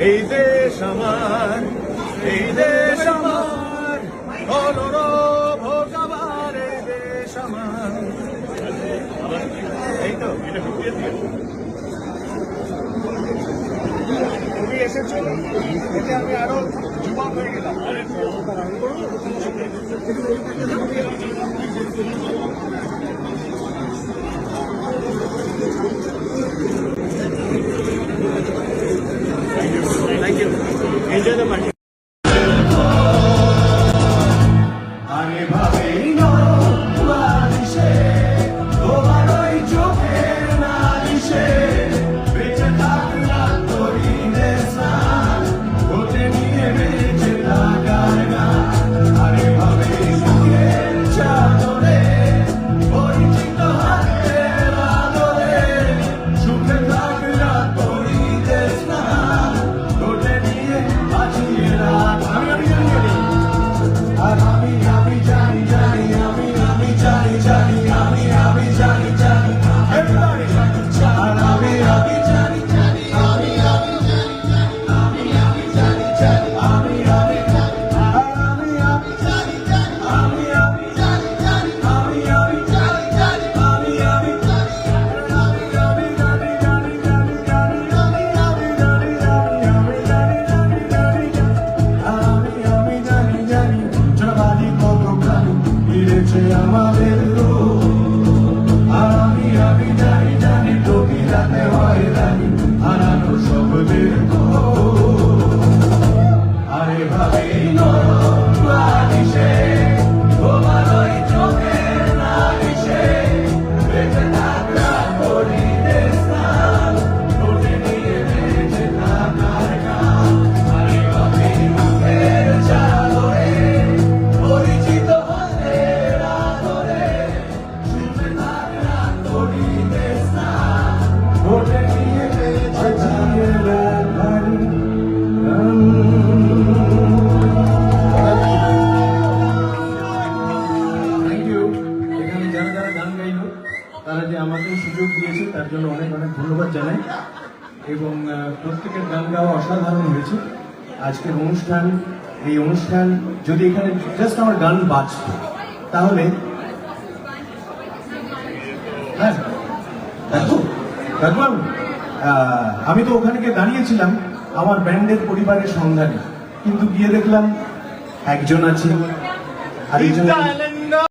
এই দেশ আমার, এই দেশ আমার, ভোগাবার এই দেশ আমার। এই তো তুমি এসেছো, এতে আমি আরো যুবক হয়ে গেলাম। Thank you. Enjoy the party. আমাদের আমি আমি জানি জানি তোকে রাতে হয় রানি হারানো শব্দের আরে ভাবে নদিসে তোমার ওই চোখে না দিশে বেঁচে থাকা করি দেশান তোকে নিয়ে বেঁচে থাকার গান আরে ভাবে মুখের চাদরে পরিচিত তারা যে আমাকে সুযোগ দিয়েছে তার জন্য অনেক অনেক ধন্যবাদ জানাই এবং প্রত্যেকের গান গাওয়া অসাধারণ হয়েছে। আজকের অনুষ্ঠান, এই অনুষ্ঠান যদি এখানে জাস্ট আমার গান বাজত তাহলে হ্যাঁ দেখো আমি তো ওখানে গিয়ে দাঁড়িয়েছিলাম আমার ব্যান্ডের পরিবারের সন্ধানে, কিন্তু গিয়ে দেখলাম একজন আছে আরেকজন